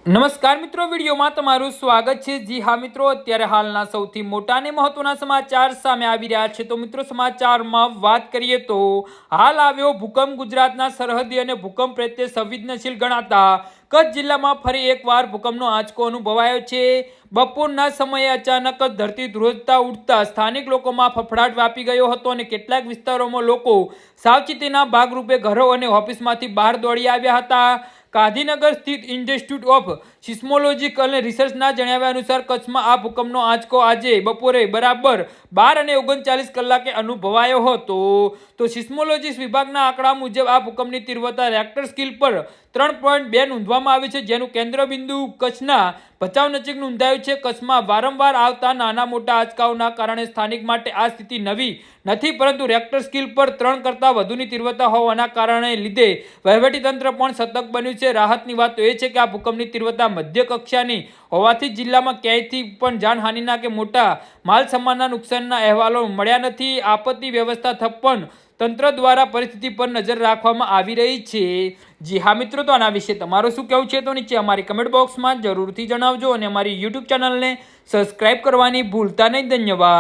નમસ્કાર મિત્રો, વિડીયોમાં તમારું સ્વાગત છે। જી હા મિત્રો, અત્યારે હાલના સૌથી મોટા અને મહત્વના સમાચાર સામે આવી રહ્યા છે। તો મિત્રો, સમાચારમાં વાત કરીએ તો હાલ આવ્યો ભૂકંપ। ગુજરાતના સરહદી અને ભૂકંપ પ્રત્યે સંવેદનશીલ ગણાતા કચ્છ જિલ્લામાં ફરી એકવાર ભૂકંપનો આંચકો અનુભવાયો છે। બપોરના સમયે અચાનક જ ધરતી ધ્રુજતા ઉઠતા સ્થાનિક લોકોમાં ફફડાટ વ્યાપી ગયો હતો અને કેટલાક વિસ્તારોમાં લોકો સાવચેતીના ભાગરૂપે ઘરો અને ઓફિસમાંથી બહાર દોડી આવ્યા હતા। ગાંધીનગર સ્થિત ઇન્સ્ટિટ્યૂટ ઓફ સિસ્મોલોજી અને રિસર્ચના જણાવ્યા અનુસાર કચ્છમાં આ ભૂકંપનો આંચકો આજે બપોરે બરાબર 12:39 કલાકે અનુભવાયો હતો। તો સિસ્મોલોજીસ્ટ વિભાગના આંકડા મુજબ આ ભૂકંપની તીવ્રતા રેક્ટર સ્કેલ પર 3.2 નોંધવામાં આવી છે, જેનું કેન્દ્ર બિંદુ કચ્છના ભચાઉ નજીક નોંધાયું છે। કચ્છમાં વારંવાર આવતા નાના મોટા આંચકાઓના કારણે સ્થાનિક માટે આ સ્થિતિ નવી નથી, પરંતુ રેક્ટર સ્કેલ પર 3 કરતાં વધુની તીવ્રતા હોવાના કારણે લીધે વહીવટીતંત્ર પણ સતર્ક બન્યું છે। રાહતની વાત તો એ છે કે આ ભૂકંપની તીવ્રતા મધ્ય કક્ષાની હોવાથી જિલ્લામાં ક્યાંયથી પણ જાનહાનિના કે મોટા માલસામાનના નુકસાનના અહેવાલો મળ્યા નથી। આપત્તિ વ્યવસ્થા થપ્પન તંત્ર દ્વારા પરિસ્થિતિ પર નજર રાખવામાં આવી રહી છે। જી હા મિત્રો, તો આના વિશે તમારું શું કહેવું છે તો નીચે અમારી કમેન્ટ બોક્સમાં જરૂરથી જણાવજો અને અમારી યુટ્યુબ ચેનલને સબસ્ક્રાઇબ કરવાની ભૂલતા નહીં। ધન્યવાદ।